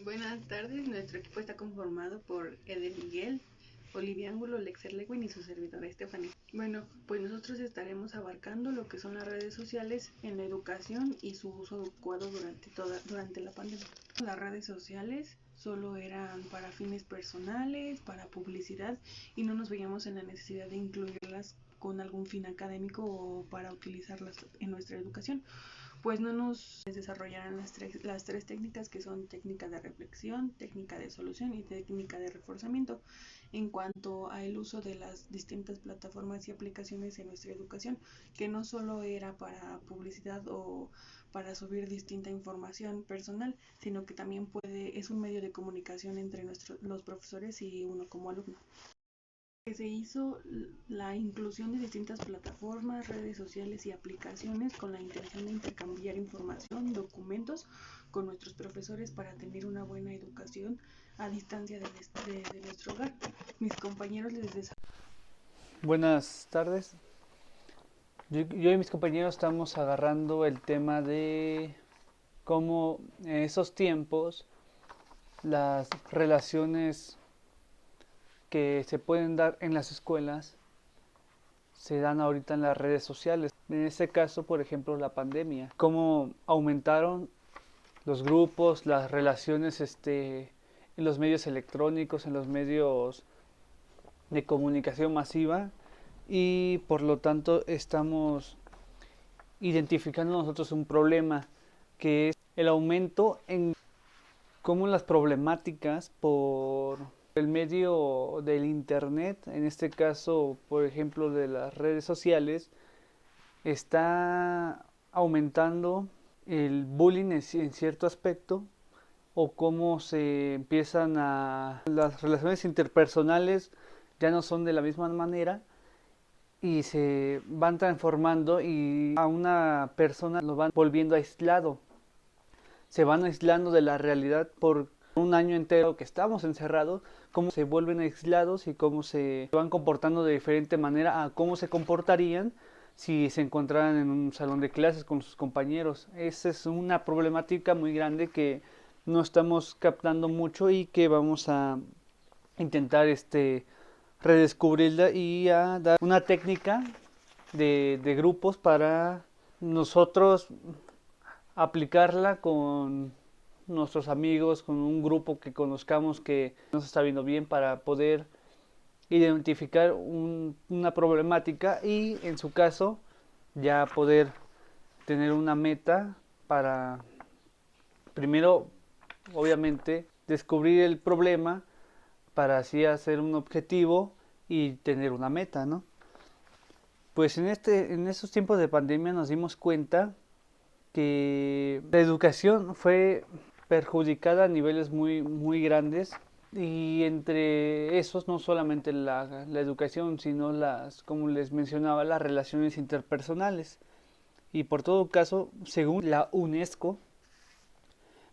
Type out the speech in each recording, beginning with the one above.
Buenas tardes, nuestro equipo está conformado por Eden Miguel, Olivia Ángulo, Lexer Lewin y su servidora Stephanie. Bueno, pues nosotros estaremos abarcando lo que son las redes sociales en la educación y su uso adecuado durante la pandemia. Las redes sociales solo eran para fines personales, para publicidad, y no nos veíamos en la necesidad de incluirlas con algún fin académico o para utilizarlas en nuestra educación, pues no nos desarrollarán las tres técnicas, que son técnica de reflexión, técnica de solución y técnica de reforzamiento, en cuanto al uso de las distintas plataformas y aplicaciones en nuestra educación, que no solo era para publicidad o para subir distinta información personal, sino que también es un medio de comunicación entre los profesores y uno como alumno. Que se hizo la inclusión de distintas plataformas, redes sociales y aplicaciones con la intención de intercambiar información, documentos con nuestros profesores para tener una buena educación a distancia de nuestro hogar. Mis compañeros les desarrollan. Buenas tardes. Yo y mis compañeros estamos agarrando el tema de cómo en esos tiempos las relaciones que se pueden dar en las escuelas se dan ahorita en las redes sociales. En este caso, por ejemplo, la pandemia. Cómo aumentaron los grupos, las relaciones en los medios electrónicos, en los medios de comunicación masiva, y por lo tanto estamos identificando nosotros un problema, que es el aumento en cómo las problemáticas por el medio del internet, en este caso por ejemplo de las redes sociales, está aumentando el bullying en cierto aspecto, o cómo se empiezan a... las relaciones interpersonales ya no son de la misma manera y se van transformando, y a una persona lo van volviendo aislado. Se van aislando de la realidad por un año entero que estamos encerrados, cómo se vuelven aislados y cómo se van comportando de diferente manera a cómo se comportarían si se encontraran en un salón de clases con sus compañeros. Esa es una problemática muy grande que no estamos captando mucho y que vamos a intentar redescubrirla y a dar una técnica de grupos para nosotros aplicarla con nuestros amigos, con un grupo que conozcamos que nos está viendo bien, para poder identificar una problemática y en su caso ya poder tener una meta para primero, obviamente, descubrir el problema para así hacer un objetivo y tener una meta, ¿no? Pues en estos tiempos de pandemia nos dimos cuenta que la educación fue perjudicada a niveles muy grandes, y entre esos no solamente la educación, sino como les mencionaba, las relaciones interpersonales. Y por todo caso, según la UNESCO,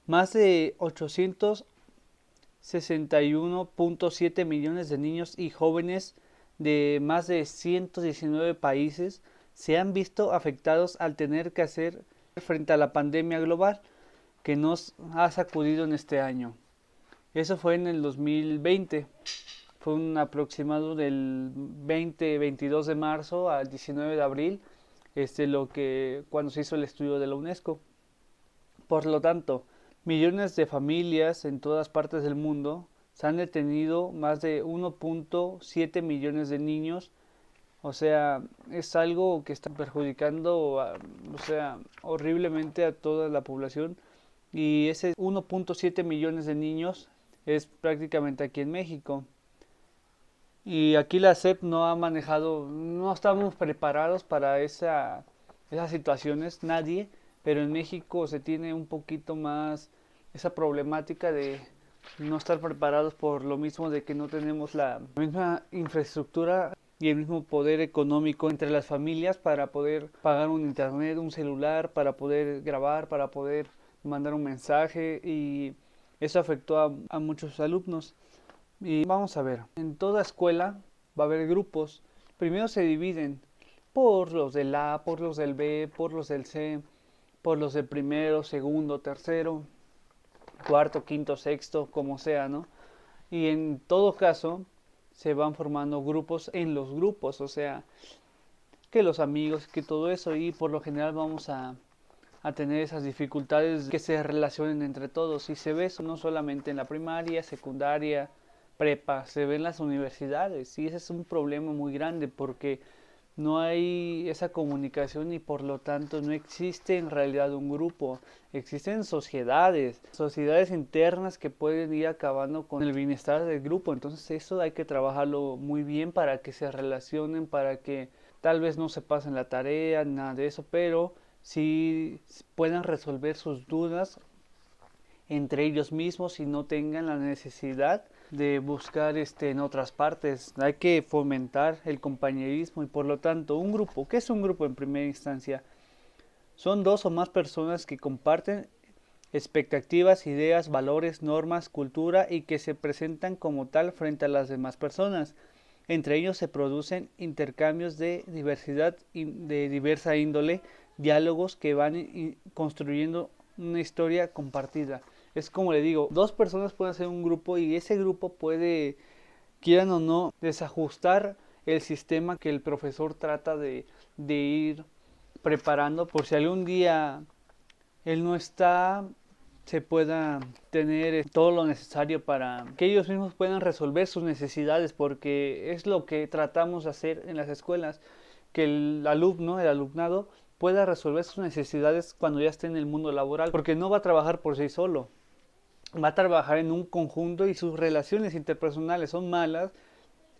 más de 861.7 millones de niños y jóvenes de más de 119 países se han visto afectados al tener que hacer frente a la pandemia global que nos ha sacudido en este año. Eso fue en el 2020. Fue un aproximado del 22 de marzo al 19 de abril, cuando se hizo el estudio de la UNESCO. Por lo tanto, millones de familias en todas partes del mundo se han detenido, más de 1.7 millones de niños. O sea, es algo que está perjudicando, o sea, horriblemente a toda la población. Y ese 1.7 millones de niños es prácticamente aquí en México. Y aquí la SEP no ha manejado, no estamos preparados para esas situaciones, nadie, pero en México se tiene un poquito más esa problemática de no estar preparados, por lo mismo de que no tenemos la misma infraestructura y el mismo poder económico entre las familias para poder pagar un internet, un celular, para poder grabar, para poder mandar un mensaje, y eso afectó a muchos alumnos. Y vamos a ver, en toda escuela va a haber grupos. Primero se dividen por los del A, por los del B, por los del C, por los de primero, segundo, tercero. cuarto, quinto, sexto, como sea, ¿no? Y en todo caso se van formando grupos en los grupos, o sea, que los amigos, que todo eso, y por lo general vamos a tener esas dificultades que se relacionen entre todos. Y se ve eso no solamente en la primaria, secundaria, prepa, se ve en las universidades. Y ese es un problema muy grande porque no hay esa comunicación y por lo tanto no existe en realidad un grupo. Existen sociedades internas que pueden ir acabando con el bienestar del grupo. Entonces eso hay que trabajarlo muy bien para que se relacionen, para que tal vez no se pasen la tarea, nada de eso, pero sí puedan resolver sus dudas entre ellos mismos y no tengan la necesidad de buscar en otras partes. Hay que fomentar el compañerismo y por lo tanto un grupo. ¿Qué es un grupo en primera instancia? Son dos o más personas que comparten expectativas, ideas, valores, normas, cultura y que se presentan como tal frente a las demás personas. Entre ellos se producen intercambios de diversidad y de diversa índole, diálogos que van construyendo una historia compartida. Es como le digo, dos personas pueden ser un grupo y ese grupo puede, quieran o no, desajustar el sistema que el profesor trata de ir preparando por si algún día él no está, se pueda tener todo lo necesario para que ellos mismos puedan resolver sus necesidades, porque es lo que tratamos de hacer en las escuelas, que el alumno, el alumnado, pueda resolver sus necesidades cuando ya esté en el mundo laboral, porque no va a trabajar por sí solo, va a trabajar en un conjunto y sus relaciones interpersonales son malas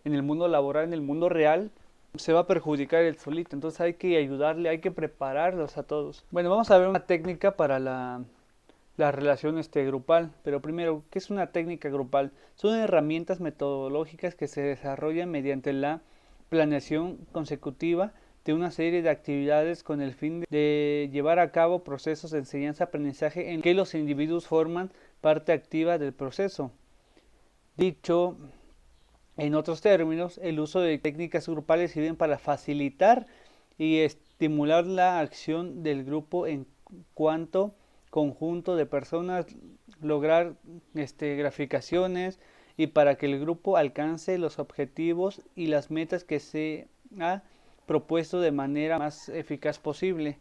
en el mundo laboral, en el mundo real, se va a perjudicar él solito. Entonces hay que ayudarle, hay que prepararlos a todos. Bueno, vamos a ver una técnica para la relación grupal, pero primero, ¿qué es una técnica grupal? Son herramientas metodológicas que se desarrollan mediante la planeación consecutiva de una serie de actividades con el fin de llevar a cabo procesos de enseñanza-aprendizaje en que los individuos forman parte activa del proceso. Dicho en otros términos, el uso de técnicas grupales sirven para facilitar y estimular la acción del grupo en cuanto conjunto de personas, lograr graficaciones y para que el grupo alcance los objetivos y las metas que se ha propuesto de manera más eficaz posible.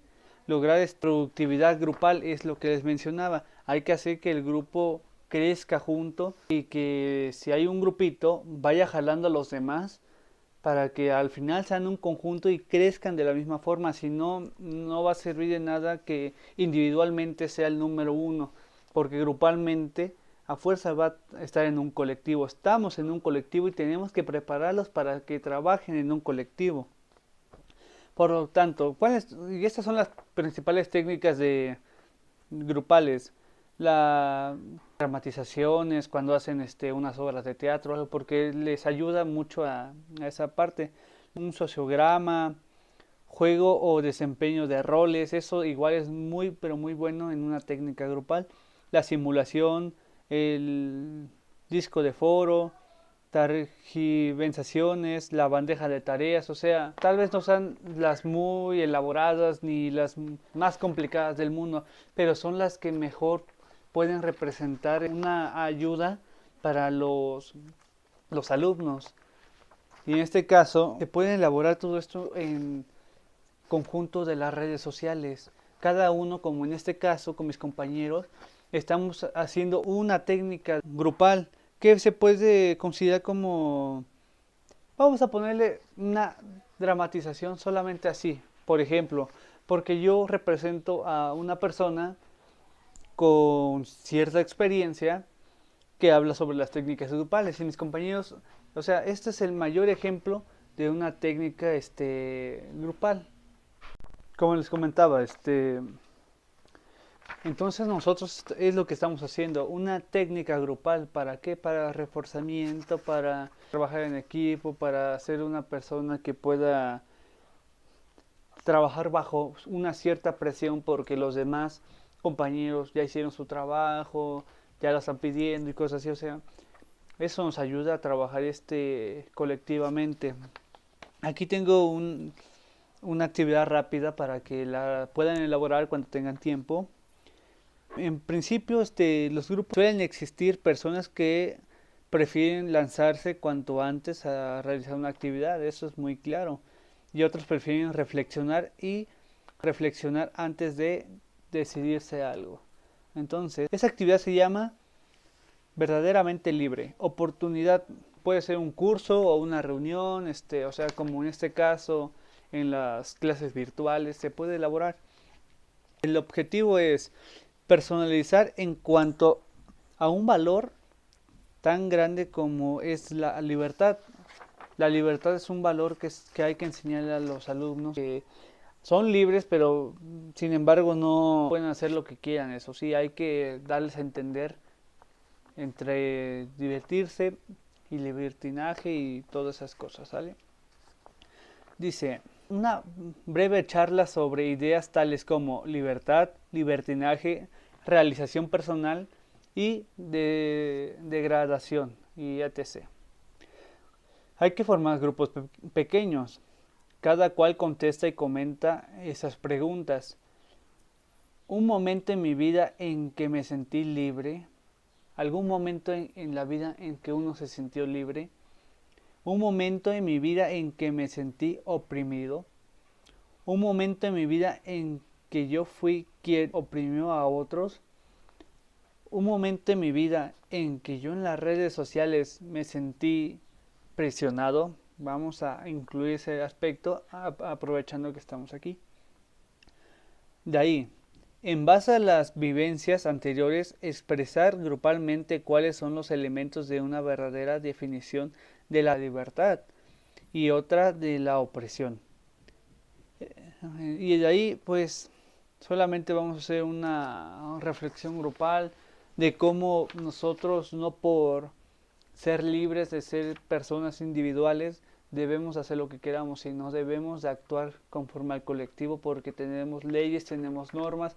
Lograr productividad grupal es lo que les mencionaba. Hay que hacer que el grupo crezca junto y que si hay un grupito vaya jalando a los demás para que al final sean un conjunto y crezcan de la misma forma. Si no, no va a servir de nada que individualmente sea el número uno, porque grupalmente a fuerza va a estar en un colectivo. Estamos en un colectivo y tenemos que prepararlos para que trabajen en un colectivo. Por lo tanto, y estas son las principales técnicas grupales. Las dramatizaciones, cuando hacen unas obras de teatro, porque les ayuda mucho a esa parte. Un sociograma, juego o desempeño de roles, eso igual es muy, pero muy bueno en una técnica grupal. La simulación, el disco de foro, tergiversaciones, la bandeja de tareas, o sea, tal vez no sean las muy elaboradas ni las más complicadas del mundo, pero son las que mejor pueden representar una ayuda para los alumnos. Y en este caso, se puede elaborar todo esto en conjunto de las redes sociales. Cada uno, como en este caso, con mis compañeros, estamos haciendo una técnica grupal que se puede considerar como, vamos a ponerle una dramatización solamente así. Por ejemplo, porque yo represento a una persona con cierta experiencia que habla sobre las técnicas grupales y mis compañeros, o sea, este es el mayor ejemplo de una técnica grupal. Como les comentaba, entonces nosotros es lo que estamos haciendo, una técnica grupal. ¿Para qué? Para reforzamiento, para trabajar en equipo, para ser una persona que pueda trabajar bajo una cierta presión porque los demás compañeros ya hicieron su trabajo, ya lo están pidiendo y cosas así. O sea, eso nos ayuda a trabajar colectivamente. Aquí tengo una actividad rápida para que la puedan elaborar cuando tengan tiempo. En principio, los grupos suelen existir personas que prefieren lanzarse cuanto antes a realizar una actividad, eso es muy claro. Y otros prefieren reflexionar antes de decidirse a algo. Entonces, esa actividad se llama verdaderamente libre. Oportunidad puede ser un curso o una reunión, o sea, como en este caso en las clases virtuales se puede elaborar. El objetivo es personalizar en cuanto a un valor tan grande como es la libertad. La libertad es un valor que hay que enseñarle a los alumnos que son libres, pero sin embargo no pueden hacer lo que quieran. Eso sí, hay que darles a entender entre divertirse y libertinaje y todas esas cosas, ¿sale? Dice, una breve charla sobre ideas tales como libertad, libertinaje, realización personal y degradación y etc. Hay que formar grupos pequeños. Cada cual contesta y comenta esas preguntas. Un momento en mi vida en que me sentí libre. Algún momento en la vida en que uno se sintió libre. Un momento en mi vida en que me sentí oprimido. Un momento en mi vida en que yo fui quien oprimió a otros. Un momento en mi vida en que yo en las redes sociales me sentí presionado. Vamos a incluir ese aspecto aprovechando que estamos aquí. De ahí, en base a las vivencias anteriores, expresar grupalmente cuáles son los elementos de una verdadera definición de la libertad y otra de la opresión. Y de ahí, pues, solamente vamos a hacer una reflexión grupal de cómo nosotros, no por ser libres de ser personas individuales, debemos hacer lo que queramos, sino debemos de actuar conforme al colectivo porque tenemos leyes, tenemos normas,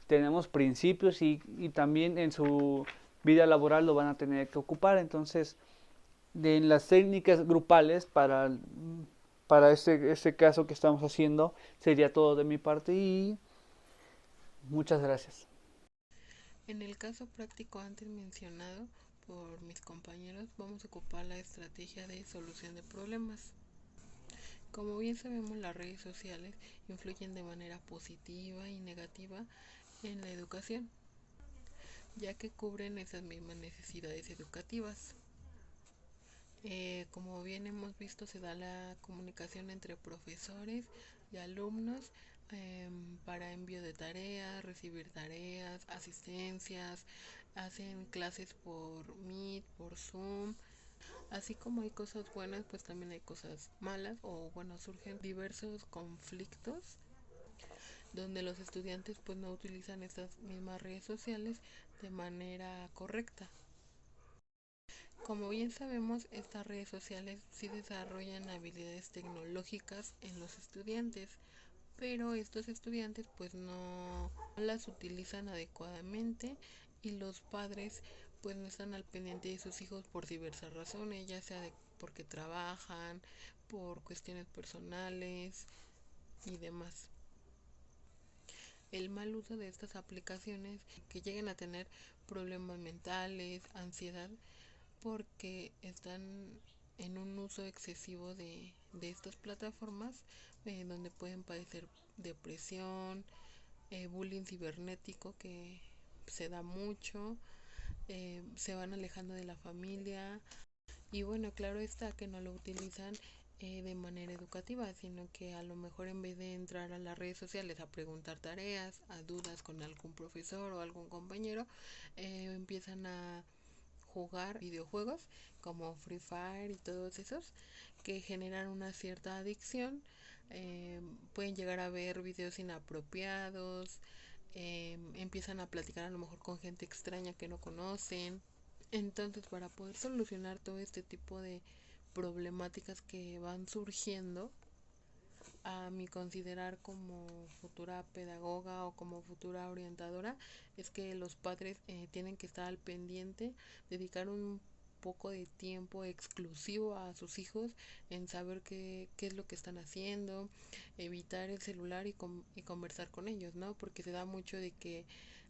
tenemos principios y también en su vida laboral lo van a tener que ocupar. Entonces, de las técnicas grupales para este caso que estamos haciendo, sería todo de mi parte y muchas gracias. En el caso práctico antes mencionado por mis compañeros, vamos a ocupar la estrategia de solución de problemas. Como bien sabemos, las redes sociales influyen de manera positiva y negativa en la educación, ya que cubren esas mismas necesidades educativas. Como bien hemos visto, se da la comunicación entre profesores y alumnos para envío de tareas, recibir tareas, asistencias, hacen clases por Meet, por Zoom. Así como hay cosas buenas, pues también hay cosas malas o bueno, surgen diversos conflictos donde los estudiantes pues no utilizan estas mismas redes sociales de manera correcta. Como bien sabemos, estas redes sociales sí desarrollan habilidades tecnológicas en los estudiantes, pero estos estudiantes pues no las utilizan adecuadamente y los padres pues no están al pendiente de sus hijos por diversas razones, ya sea porque trabajan, por cuestiones personales y demás. El mal uso de estas aplicaciones que lleguen a tener problemas mentales, ansiedad, porque están en un uso excesivo de estas plataformas donde pueden padecer depresión, bullying cibernético que se da mucho, se van alejando de la familia y bueno, claro está que no lo utilizan de manera educativa, sino que a lo mejor en vez de entrar a las redes sociales a preguntar tareas, a dudas con algún profesor o algún compañero, empiezan a jugar videojuegos como Free Fire y todos esos que generan una cierta adicción. Pueden llegar a ver videos inapropiados, empiezan a platicar a lo mejor con gente extraña que no conocen. Entonces, para poder solucionar todo este tipo de problemáticas que van surgiendo, a mi considerar como futura pedagoga o como futura orientadora, es que los padres tienen que estar al pendiente, dedicar un poco de tiempo exclusivo a sus hijos en saber qué es lo que están haciendo, evitar el celular y conversar con ellos, ¿no? Porque se da mucho de que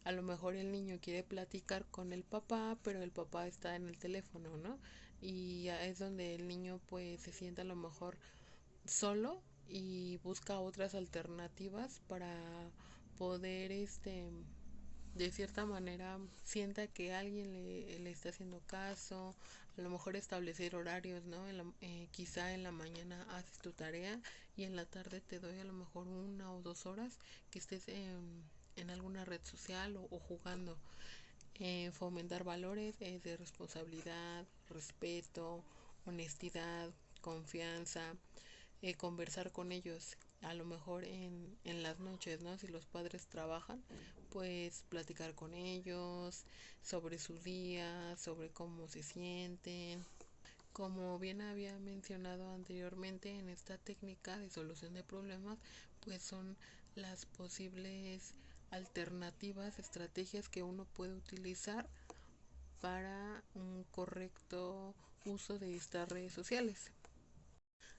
A lo mejor el niño quiere platicar con el papá, pero el papá está en el teléfono, ¿no? Y ya es donde el niño pues se siente a lo mejor solo y busca otras alternativas para poder de cierta manera sienta que alguien le está haciendo caso, a lo mejor establecer horarios, ¿no? Quizá en la mañana haces tu tarea y en la tarde te doy a lo mejor 1 o 2 horas que estés en alguna red social o jugando. Fomentar valores de responsabilidad, respeto, honestidad, confianza, conversar con ellos, a lo mejor en las noches, ¿no? Si los padres trabajan, pues platicar con ellos sobre su día, sobre cómo se sienten. Como bien había mencionado anteriormente, en esta técnica de solución de problemas, pues son las posibles alternativas, estrategias que uno puede utilizar para un correcto uso de estas redes sociales.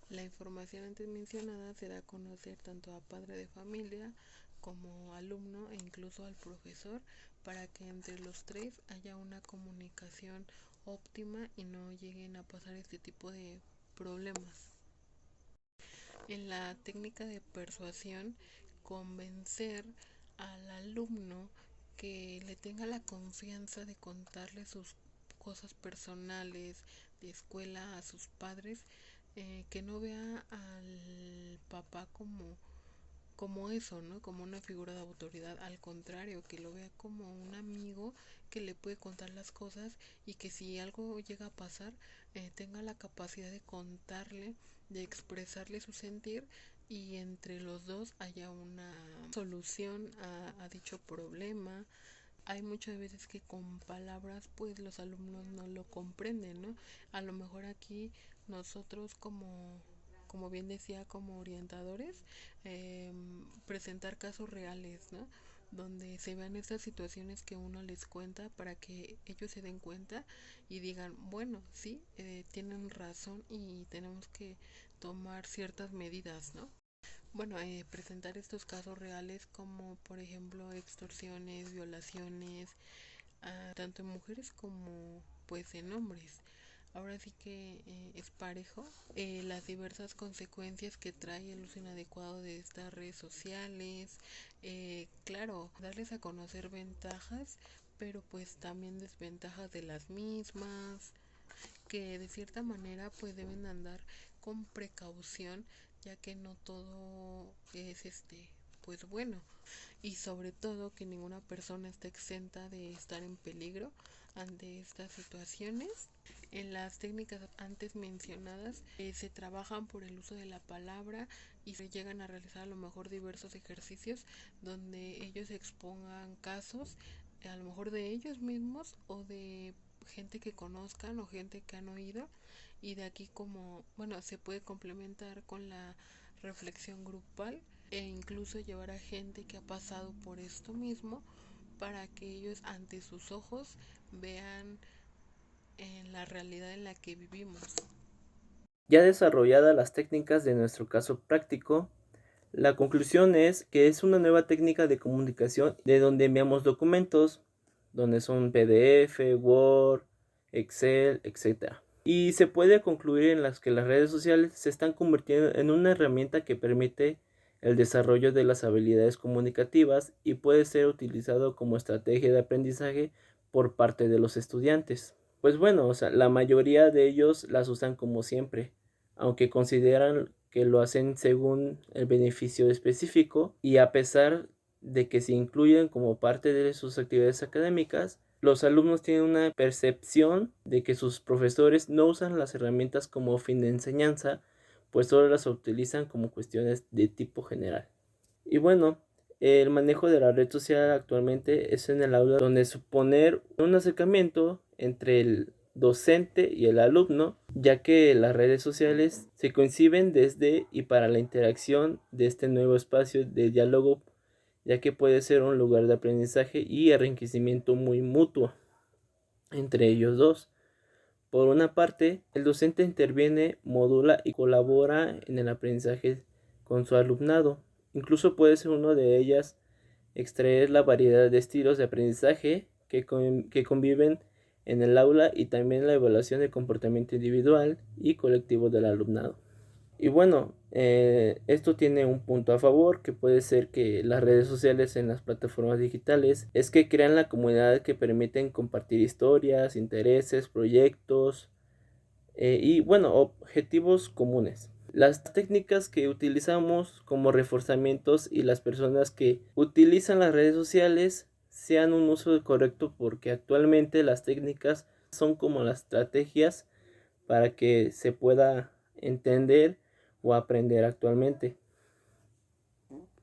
La información antes mencionada se da a conocer tanto a padre de familia como alumno e incluso al profesor para que entre los tres haya una comunicación óptima y no lleguen a pasar este tipo de problemas. En la técnica de persuasión, convencer al alumno que le tenga la confianza de contarle sus cosas personales de escuela a sus padres, que no vea al papá como eso, ¿no? Como una figura de autoridad, al contrario, que lo vea como un amigo que le puede contar las cosas y que si algo llega a pasar, tenga la capacidad de contarle, de expresarle su sentir y entre los dos haya una solución a dicho problema. Hay muchas veces que con palabras pues los alumnos no lo comprenden, ¿no? A lo mejor aquí nosotros como bien decía, como orientadores, presentar casos reales, ¿no? Donde se vean estas situaciones que uno les cuenta para que ellos se den cuenta y digan, bueno, sí, tienen razón y tenemos que tomar ciertas medidas, ¿no? Bueno, presentar estos casos reales como por ejemplo extorsiones, violaciones, tanto en mujeres como pues en hombres. Ahora sí que es parejo las diversas consecuencias que trae el uso inadecuado de estas redes sociales. Claro, darles a conocer ventajas, pero pues también desventajas de las mismas, que de cierta manera pues deben andar con precaución, ya que no todo es pues bueno, y sobre todo que ninguna persona está exenta de estar en peligro ante estas situaciones. En las técnicas antes mencionadas se trabajan por el uso de la palabra y se llegan a realizar a lo mejor diversos ejercicios donde ellos expongan casos, a lo mejor de ellos mismos o de gente que conozcan o gente que han oído, y de aquí como, bueno, se puede complementar con la reflexión grupal e incluso llevar a gente que ha pasado por esto mismo para que ellos ante sus ojos vean en la realidad en la que vivimos. Ya desarrolladas las técnicas de nuestro caso práctico, la conclusión es que es una nueva técnica de comunicación de donde enviamos documentos, donde son PDF, Word, Excel, etc. Y se puede concluir en las que las redes sociales se están convirtiendo en una herramienta que permite el desarrollo de las habilidades comunicativas y puede ser utilizado como estrategia de aprendizaje por parte de los estudiantes. Pues bueno, la mayoría de ellos las usan como siempre, aunque consideran que lo hacen según el beneficio específico y a pesar de que se incluyen como parte de sus actividades académicas, los alumnos tienen una percepción de que sus profesores no usan las herramientas como fin de enseñanza, pues solo las utilizan como cuestiones de tipo general. Y bueno, el manejo de la red social actualmente es en el aula donde suponer un acercamiento entre el docente y el alumno, ya que las redes sociales se conciben desde y para la interacción de este nuevo espacio de diálogo, ya que puede ser un lugar de aprendizaje y enriquecimiento muy mutuo entre ellos dos. Por una parte, el docente interviene, modula y colabora en el aprendizaje con su alumnado. Incluso puede ser uno de ellas extraer la variedad de estilos de aprendizaje que conviven en el aula y también la evaluación del comportamiento individual y colectivo del alumnado. Y bueno, esto tiene un punto a favor, que puede ser que las redes sociales en las plataformas digitales es que crean la comunidad que permiten compartir historias, intereses, proyectos y bueno, objetivos comunes. Las técnicas que utilizamos como reforzamientos y las personas que utilizan las redes sociales sean un uso correcto, porque actualmente las técnicas son como las estrategias para que se pueda entender o aprender actualmente.